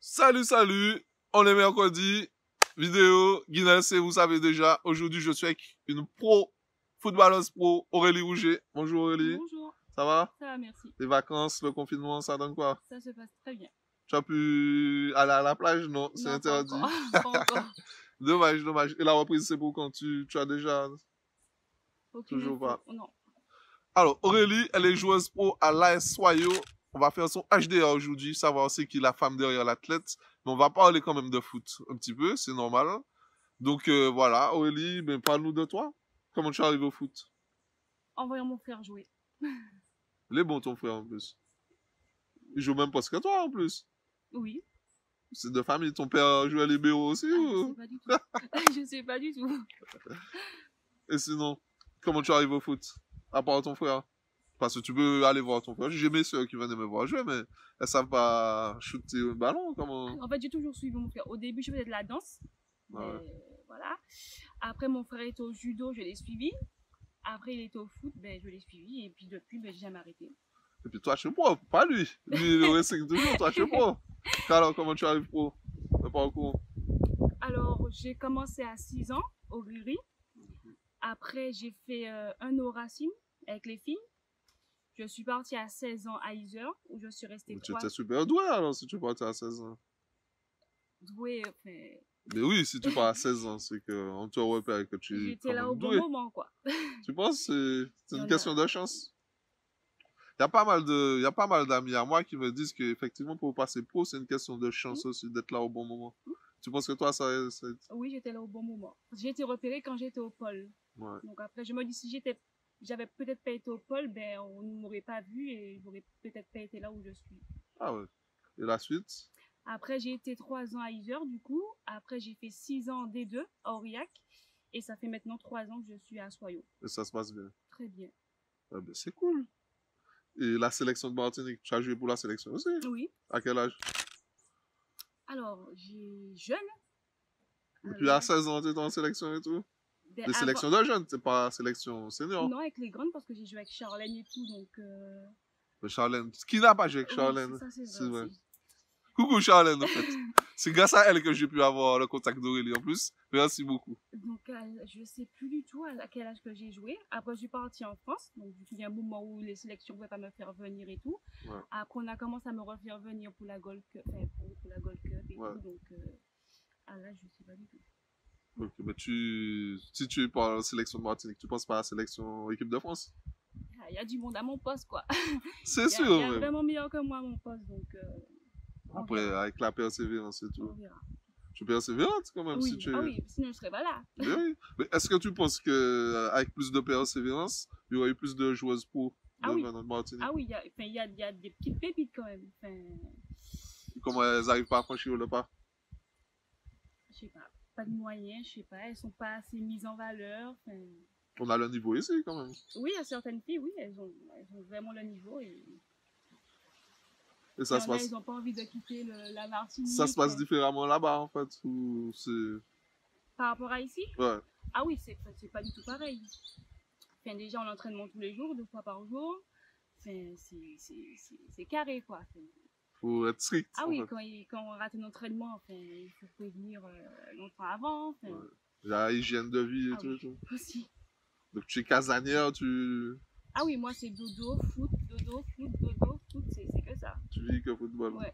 Salut, salut, on est mercredi, vidéo, Guinness, et vous savez déjà, aujourd'hui je suis avec une pro, footballeuse pro, Aurélie Rouget. Bonjour Aurélie. Bonjour. Ça va? Ça va, merci. Les vacances, le confinement, ça donne quoi? Ça se passe très bien. Tu as pu aller à la plage? Non, c'est Non, interdit. pas encore. Dommage, dommage. Et la reprise, c'est pour quand tu as déjà... Aucune Toujours info. pas. Non. Alors, Aurélie, elle est joueuse pro à l'AS Soyo. On va faire son HDA aujourd'hui, savoir c'est qui la femme derrière l'athlète. Mais on va parler quand même de foot un petit peu, c'est normal. Donc voilà, Aurélie, ben, parle-nous de toi. Comment tu arrives au foot? En voyant mon frère jouer. Il est bon ton frère en plus. Il joue même pas que toi en plus. Oui. C'est de famille. Ton père joue à libéro aussi Je ou... sais pas du tout. Je sais pas du tout. Et sinon, comment tu arrives au foot? À part ton frère? Parce que tu peux aller voir ton frère. J'ai mes soeurs qui venaient me voir jouer, mais elles savent pas shooter un ballon. Comment... En fait, j'ai toujours suivi mon frère. Au début, je faisais de la danse. Ah ouais. Voilà. Après, mon frère était au judo, je l'ai suivi. Après, il était au foot, ben, je l'ai suivi. Et puis depuis, ben, j'ai jamais arrêté. Et puis toi, tu es pro, pas lui. Lui, le wrestling toujours, toi, tu es pro. Alors, comment tu arrives pro? Le parcours. Alors, j'ai commencé à 6 ans au Riri. Après, j'ai fait un au Racing avec les filles. Je suis partie à 16 ans à Iser, où je suis restée Tu 3 étais super doué alors si tu partais à 16 ans. douée. Enfin, Mais oui, si tu pars à 16 ans, c'est qu'on te repère que tu es j'étais quand là au même bon doué. moment, quoi. Tu penses que c'est Il y une en question a. de chance? Il y a pas mal d'amis à moi qui me disent qu'effectivement, pour passer pro, c'est une question de chance aussi d'être là au bon moment. Tu penses que toi, ça... Oui, j'étais là au bon moment. J'ai été repérée quand j'étais au pôle. Ouais. Donc après, je me dis, si j'avais peut-être pas été au pôle, ben, on ne m'aurait pas vu et j'aurais peut-être pas été là où je suis. Ah ouais. Et la suite? Après, j'ai été 3 ans à Iser, du coup. Après, j'ai fait 6 ans en D2 à Aurillac. Et ça fait maintenant 3 ans que je suis à Soyo. Et ça se passe bien. Très bien. Ah ben, c'est cool. Et la sélection de Martinique, tu as joué pour la sélection aussi? Oui. À quel âge? Alors, j'ai jeune. Et puis à 16 ans, tu étais en sélection et tout? Ben, Les sélections de jeunes, c'est pas sélection senior. Non, avec les grandes, parce que j'ai joué avec Charlène et tout, donc... Mais Charlène, qui n'a pas joué avec Oui, Charlène? ça c'est C'est vrai vrai. aussi. Coucou Charlène, en fait. C'est grâce à elle que j'ai pu avoir le contact d'Aurélie en plus. Merci beaucoup. Donc, je sais plus du tout à quel âge que j'ai joué. Après, je suis partie en France. Donc, du coup, il y a un moment où les sélections ne pouvaient pas me faire venir et tout. Ouais. Après, on a commencé à me refaire venir pour la Gold Cup, pour la Gold Cup et Ouais. tout. Donc, à l'âge, je sais pas du tout. Ok, mais si tu es pas en sélection de Martinique, tu penses pas à la sélection équipe de France? Il y a du monde à mon poste, quoi. C'est Il sûr, y a même. vraiment meilleur que moi à mon poste. Donc, Après, avec la persévérance et on tout. verra. Tu es persévérante quand même Oui, si tu ah oui, sinon je serais pas là. Mais oui. Mais est-ce que tu penses que avec plus de persévérance, il y aurait eu plus de joueuses pro Ah oui. de Martinique? Ah oui, il y a des petites pépites quand même. Enfin, Comment elles n'arrivent pas à franchir le pas? je sais pas de moyens, je sais pas, elles sont pas assez mises en valeur. Enfin, On a le niveau ici quand même. oui, il y a certaines filles, oui, elles ont vraiment le niveau Et ça il y se en a, passe, ils ont pas envie de quitter la Martinique. ça se passe différemment là-bas en fait ou c'est... Par rapport à ici? Ouais. Ah oui, c'est pas du tout pareil. Enfin, déjà, on l'entraînement tous les jours, 2 fois par jour. Enfin, c'est carré, quoi. Enfin, Faut être strict. ah en oui, fait. quand on rate un entraînement, enfin, il faut prévenir longtemps avant. Enfin, Ouais. La hygiène de vie et ah tout, oui, et tout. aussi. Donc tu es casanière, tu Ah oui, moi c'est dodo, foot, dodo, foot, dodo, foot, c'est que ça. vis que football. Ouais.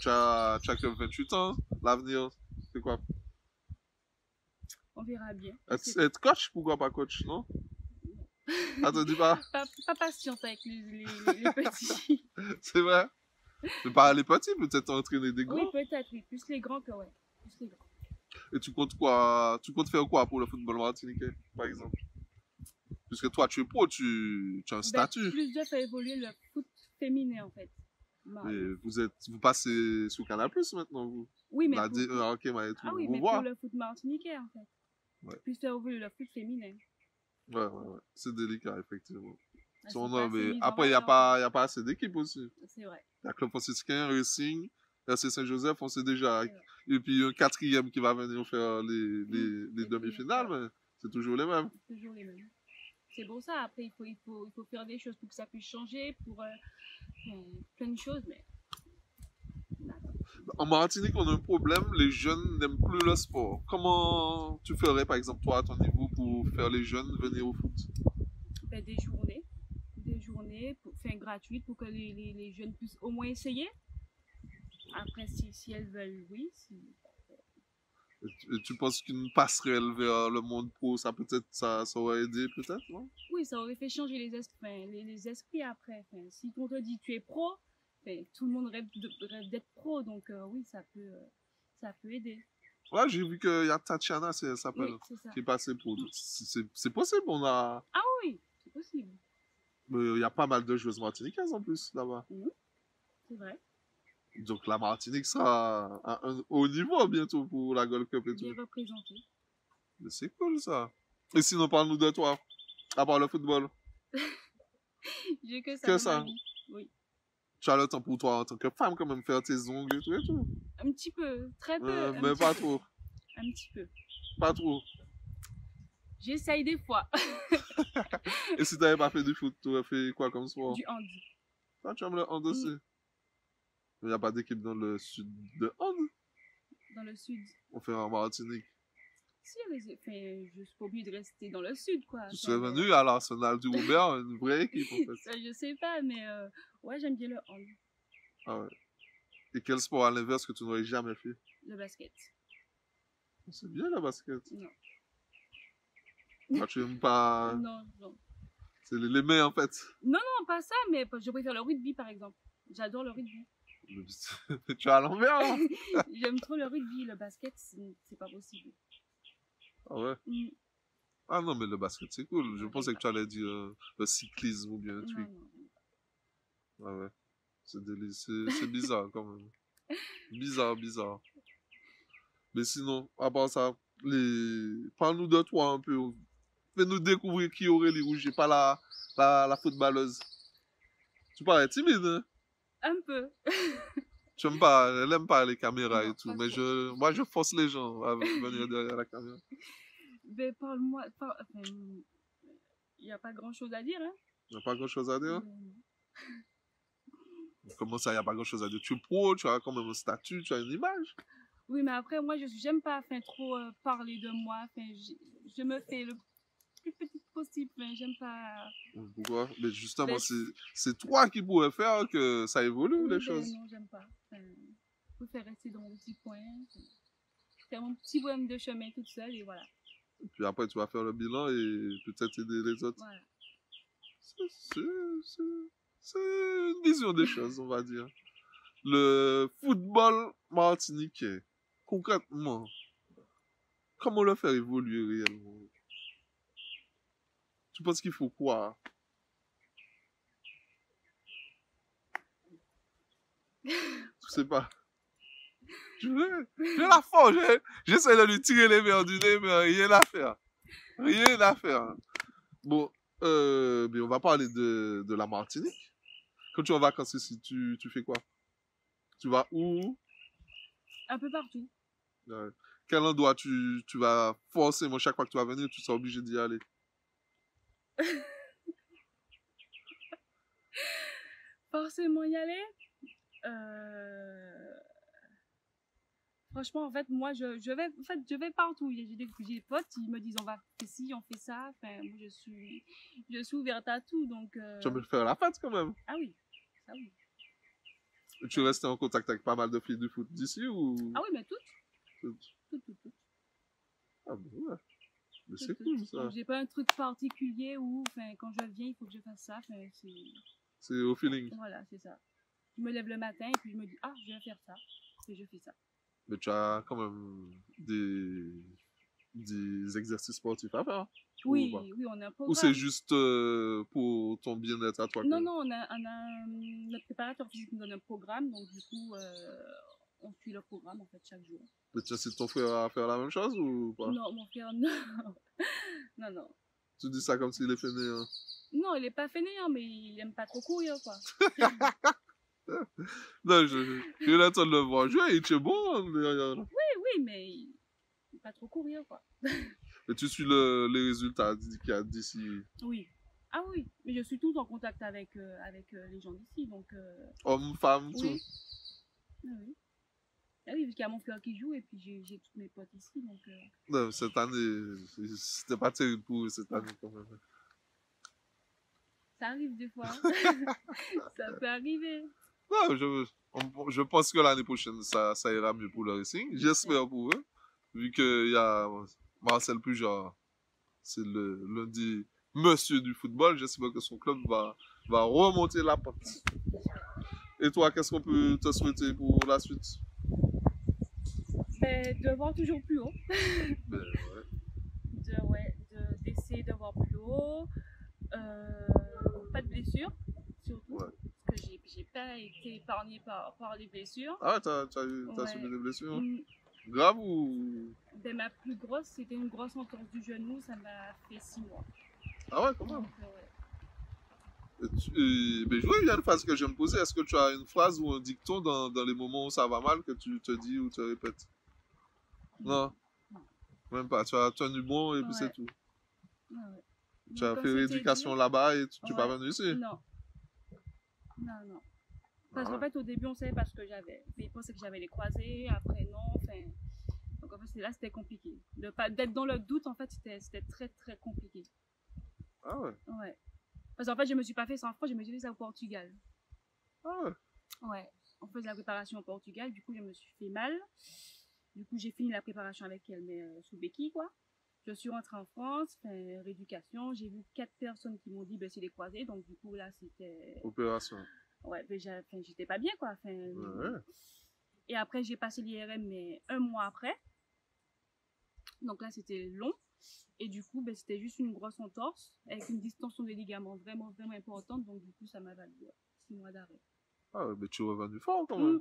Tu as que 28 ans. L'avenir, c'est quoi? On verra bien. Être coach, pourquoi pas coach, non? Ah, te dis pas? Pas patiente avec les petits. C'est vrai? Mais pas les petits, peut-être entraîner des grands. Oui, peut-être, oui. Plus les grands que ouais. Plus les grands. Et tu comptes quoi? Tu comptes faire quoi pour le football martiniquais, par exemple? Puisque toi, tu es pro, tu as un statut. Plus de faire évoluer le foot féminin, en fait. Mais vous passez sous Canal Plus maintenant, vous? Oui, mais La D1, ok, mais tout, ah oui, vous mais voit. pour le foot martiniquais, en fait. Ouais. Plus faire évoluer le foot féminin. Ouais. C'est délicat, effectivement. Mais après, il n'y a pas assez d'équipes aussi. C'est vrai. Il y a Club franciscain, Racing, RC Saint-Joseph, on sait déjà. Et puis un quatrième qui va venir faire les demi-finales, mais c'est toujours les mêmes. Toujours les mêmes. C'est pour ça, après, il faut faire des choses pour que ça puisse changer, pour plein de choses, mais... En Martinique, on a un problème, les jeunes n'aiment plus le sport. Comment tu ferais, par exemple, toi, à ton niveau, pour faire les jeunes venir au foot? Ben, des journées enfin, gratuites pour que les jeunes puissent au moins essayer. Après, si elles veulent, oui. Et tu penses qu'une passerelle vers le monde pro, ça peut-être, ça aurait aidé, peut-être, non? Oui, ça aurait fait changer les esprits après. Enfin, si on te dit tu es pro, enfin, tout le monde rêve d'être pro, donc oui, ça peut aider. Là, j'ai vu qu'il y a Tatiana, elle s'appelle, Oui, c'est ça. qui est passée pro. C'est possible, on a... Ah oui, c'est possible. Il y a pas mal de joueuses martiniquaises en plus, là-bas. C'est vrai. Donc la Martinique sera à un haut niveau bientôt pour la Gold Cup et tout. Bien représenté. Mais c'est cool ça. Et sinon, parle-nous de toi, à part le football. J'ai que ça Que dans ça? ma vie. Oui. Tu as le temps pour toi en tant que femme quand même, faire tes ongles et tout et tout. Un petit peu, très peu. Mais pas trop. Un petit peu. Pas trop. J'essaye des fois. Et si tu n'avais pas fait du foot, tu aurais fait quoi comme sport? Du handi. Ah, tu aimes le hand aussi. Il n'y a pas d'équipe dans le sud de hand. Dans le sud. On fait en Martinique. Si, enfin, je suis pas obligée de rester dans le sud, quoi. Tu serais venu à l'Arsenal du Robert, une vraie équipe en fait. Ça, je sais pas, mais ouais, j'aime bien le hand. Ah ouais. Et quel sport à l'inverse que tu n'aurais jamais fait? Le basket. C'est bien le basket. Non. Ah, tu aimes pas. Non, non. C'est les mains en fait. Non, non, pas ça, mais je préfère le rugby, par exemple. J'adore le rugby. Tu es à l'envers, hein? J'aime trop le rugby, le basket, c'est pas possible. Ah ouais? Ah non, mais le basket, c'est cool. Je pensais que tu allais dire le cyclisme ou bien le truc. Ah ouais. C'est bizarre quand même. Bizarre. Mais sinon, à part ça, parle-nous de toi un peu. Fais-nous découvrir qui Aurélie Rougier, pas la footballeuse. Tu parais timide, hein? Un peu. Elle aime pas les caméras Non, et tout, pas mais trop. moi je force les gens à venir derrière la caméra. Ben, parle-moi. Enfin, il n'y a pas grand-chose à dire, hein? Il n'y a pas grand-chose à dire? Non. Comment ça, il n'y a pas grand-chose à dire? Tu es pro, tu as quand même un statut, tu as une image. Oui, mais après, moi, j'aime pas trop parler de moi. Enfin, je me fais le plus petite possible. Enfin, j'aime pas. Pourquoi? Mais justement, Ben, c'est toi qui pourrais faire que ça évolue, oui, les ben, choses. non, j'aime pas. Enfin, je préfère rester dans mon petit coin. Faire mon petit bonhomme de chemin toute seule et voilà. Et puis après, tu vas faire le bilan et peut-être aider les autres. Voilà. C'est une vision des choses, on va dire. Le football martiniquais, concrètement, comment le faire évoluer réellement? Tu penses qu'il faut quoi? Je sais pas. Je la force. J'essaie de lui tirer les verres du nez, mais rien à faire. Rien à faire. Bon, mais on va parler de la Martinique. Quand tu es en vacances ici, tu fais quoi? Tu vas où? Un peu partout. Ouais. Quel endroit tu vas forcément, chaque fois que tu vas venir, tu seras obligé d'y aller? Forcément y aller. Franchement, en fait, moi, je vais partout. J'ai des potes, ils me disent on va faire ci, on fait ça. Enfin, moi, je suis ouverte à tout, donc. Tu vas me faire la fête quand même. Ah oui, ça oui. Et tu restes en contact avec pas mal de filles du foot d'ici ou? Ah oui, mais toutes. Toutes. Ah bon, ouais. Mais Toutes, c'est toutes. cool ça. Donc, j'ai pas un truc particulier où, enfin, quand je viens, il faut que je fasse ça. Enfin, C'est au feeling. voilà, c'est ça. Je me lève le matin et puis je me dis ah, je vais faire ça. Et je fais ça. Mais tu as quand même des exercices sportifs à faire. Oui, oui, on a un programme. Ou c'est juste pour ton bien-être à toi? Non, non, notre préparateur physique nous donne un programme, donc du coup, on suit le programme en fait chaque jour. Mais tu incite ton frère à faire la même chose ou pas? Non, mon frère, non. Non, non. Tu dis ça comme s'il est fainéant. Non, il est pas fainéant, mais il aime pas trop courir, quoi. Non, je l'attends de le voir jouer, il est bon derrière là. Oui, mais il aime pas trop courir, quoi. Et tu suis les résultats qu'il y a d'ici? Oui. Ah oui, mais je suis tout en contact avec les gens d'ici, donc... Hommes, femmes, oui. tout. Oui. Ah oui, parce qu'il y a mon frère qui joue et puis j'ai tous mes potes ici. Donc, Non, cette année, c'était pas terrible pour eux cette année quand même. ça arrive des fois. Ça peut arriver. Non, je pense que l'année prochaine, ça ira mieux pour le Racing. J'espère pour eux, vu qu'il y a Marcel Pujol, c'est l'un des monsieur du football. J'espère que son club va remonter la pente. Et toi, qu'est-ce qu'on peut te souhaiter pour la suite? De voir toujours plus haut. Ben, ouais. D'essayer de voir plus haut. Pas de blessures, surtout. Ouais. Parce que j'ai pas été épargnée par les blessures. Ah ouais, t'as Ouais. subi des blessures? Mm. Grave ou... Ma plus grosse, c'était une grosse entorse du genou, ça m'a fait 6 mois. Ah ouais, comment? Donc, ouais. Ben, oui, il y a une phrase que je me posais. Est-ce que tu as une phrase ou un dicton dans les moments où ça va mal que tu te dis ou te répètes? Non, même pas. Tu as tenu bon et puis c'est tout. Ouais. Tu as Comme fait c'était l'éducation dur. là-bas et tu Ouais. pas venu ici? Non. Non. Parce Ah qu'en fait, au début, on savait pas ce que j'avais. Ils pensaient que j'avais les croisés, après non. Enfin, donc en fait, là, c'était compliqué. D'être dans le doute, en fait, c'était très, très compliqué. Ah ouais. Ouais. Parce qu'en fait, je me suis pas fait ça en France, je me suis fait ça au Portugal. Ah ouais. Ouais. On faisait la préparation au Portugal, du coup, je me suis fait mal. Du coup, j'ai fini la préparation avec elle, mais sous béquille, quoi. Je suis rentrée en France, rééducation. J'ai vu 4 personnes qui m'ont dit, c'est les croisés. Donc, du coup, là, c'était... Opération. Ouais, j'étais pas bien, quoi. Ouais. Et après, j'ai passé l'IRM, mais 1 mois après. Donc là, c'était long. Et du coup, c'était juste une grosse entorse avec une distension des ligaments vraiment, vraiment importante. Donc, du coup, ça m'a valu 6 mois d'arrêt. Ah ouais, mais tu es revenu fort quand même.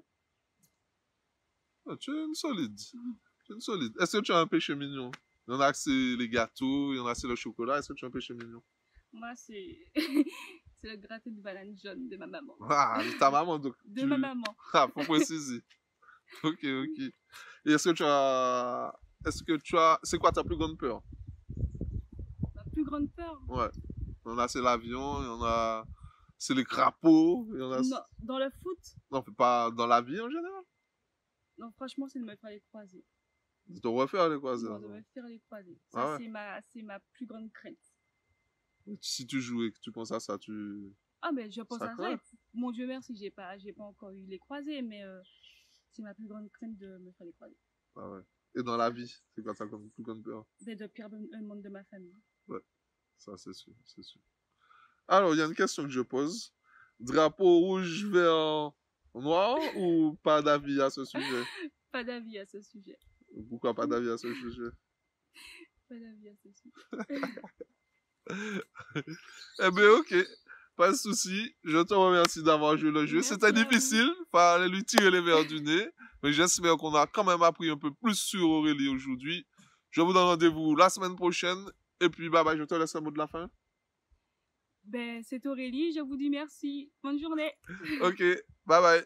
Ah, tu es une solide. Tu es une solide. Est-ce que tu as un péché mignon? Il y en a que c'est les gâteaux, il y en a que c'est le chocolat. Est-ce que tu as un péché mignon? Moi, c'est c'est le gratin de banane jaune de ma maman. Ah, de ta maman donc. De ma maman. Ah, faut préciser. Ok. Et est-ce que tu as... C'est quoi ta plus grande peur? Ma plus grande peur? Ouais. Il y en a c'est l'avion, il y en a c'est les crapauds, il y en a... Non, dans le foot? Non, pas dans la vie en général. Non, franchement, c'est de me faire les croisés. De te refaire les croisés. Non, de me faire les croisés. Ah Ça, ouais. c'est ma plus grande crainte. Si tu jouais, que tu penses à ça, tu... Ah, mais je pense Ça à craint. ça. Et mon Dieu merci, j'ai pas encore eu les croisés, mais c'est ma plus grande crainte de me faire les croisés. Ah ouais. Et dans la vie, c'est quoi ta plus grande peur? De perdre un membre de ma famille. Ouais, ça c'est sûr. Alors, il y a une question que je pose. Drapeau rouge, vert, noir ou pas d'avis à ce sujet? Pas d'avis à ce sujet. Pourquoi pas d'avis à ce sujet? Pas d'avis à ce sujet. Eh bien, ok. Pas de souci. Je te remercie d'avoir joué le jeu. Merci C'était à vous. difficile. Fallait lui tirer les verres du nez. Mais j'espère qu'on a quand même appris un peu plus sur Aurélie aujourd'hui. Je vous donne rendez-vous la semaine prochaine. Et puis, bye bye. Je te laisse un mot de la fin. C'est Aurélie. Je vous dis merci. Bonne journée. Ok. Bye bye.